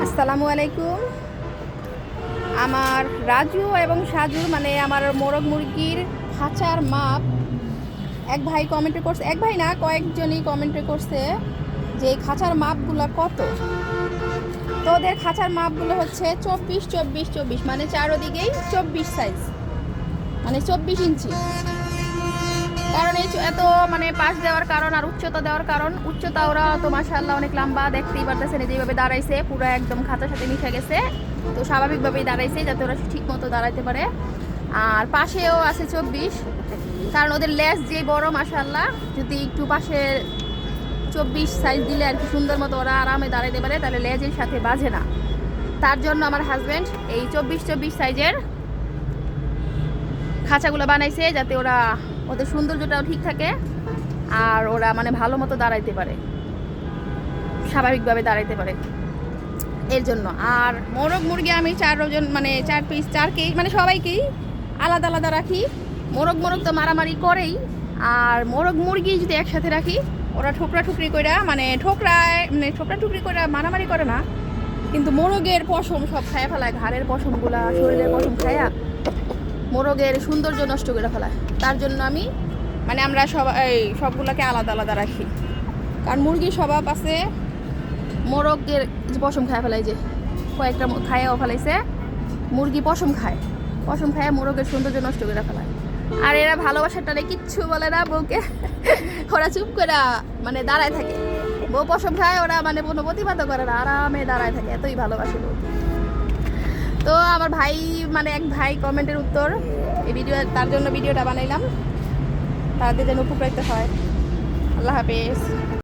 আসসালামু আলাইকুম। আমার রাজু এবং সাজুর মানে আমার মোরগ মুরগির খাঁচার মাপ এক ভাই কমেন্টে করছে, এক ভাই না কয়েকজনই কমেন্টে করছে যে এই খাঁচার মাপগুলো কত। তো ওদের খাঁচার মাপগুলো হচ্ছে 24-24-24, মানে চারোদিকেই 24 সাইজ, মানে 24 ইঞ্চি। কারণ এই এত মানে পাশ দেওয়ার কারণ আর উচ্চতা দেওয়ার কারণ, উচ্চতা ওরা তো মাশাআল্লাহ অনেক লম্বা, দেখতেই পারতেছেন যেভাবে দাঁড়াইছে পুরো একদম খাঁচার সাথে মিশে গেছে। তো স্বাভাবিকভাবেই দাঁড়াইছে যাতে ওরা ঠিক মতো দাঁড়াইতে পারে। আর পাশেও আছে 24, কারণ ওদের লেজ যে বড় মাশাআল্লাহ, যদি একটু পাশে 24 সাইজ দিলে আর কি সুন্দর মতো ওরা আরামে দাঁড়াইতে পারে, তাহলে লেজের সাথে বাজে না। তার জন্য আমার হাজব্যান্ড এই 24-24 সাইজের খাঁচাগুলো বানাইছে যাতে ওরা ওদের সৌন্দর্যটাও ঠিক থাকে আর ওরা মানে ভালো মতো দাঁড়াইতে পারে, স্বাভাবিকভাবে দাঁড়াইতে পারে এর জন্য। আর মোরগ মুরগি আমি 4 জন মানে 4 পিস 4কেই মানে সবাইকেই আলাদা আলাদা রাখি। মোরগ তো মারামারি করেই, আর মোরগ মুরগি যদি একসাথে রাখি ওরা ঠোকরা ঠুকরি করে মানে ঠোকরা ঠুকরি করে মারামারি করে না, কিন্তু মোরগের পশম সব খায় ফেলায়, ঘাড়ের পশমগুলা শরীরের পশম খায়া মোরগের সৌন্দর্য নষ্ট করে ফেলায়। তার জন্য আমি মানে আমরা সবগুলোকে আলাদা আলাদা রাখি। কারণ মুরগির স্বভাব আছে মোরগের পশম খায় ফেলায়, যে কয়েকটা খায়াও ফেলাইছে মুরগি পশম খায় মোরগের সৌন্দর্য নষ্ট করে ফেলায়। আর এরা ভালোবাসার টানে কিচ্ছু বলে না বউকে, ওরা চুপ করে মানে দাঁড়ায় থাকে। বউ পশম খায়, ওরা মানে কোনো প্রতিবাদও করে না, আরামে দাঁড়ায় থাকে, এতই ভালোবাসে বউ। তো আমার ভাই মানে এক ভাই কমেন্টের উত্তর এই ভিডিও, তার জন্য ভিডিওটা বানাইলাম, তাদের যেন উপকৃত হয়। আল্লাহ হাফেজ।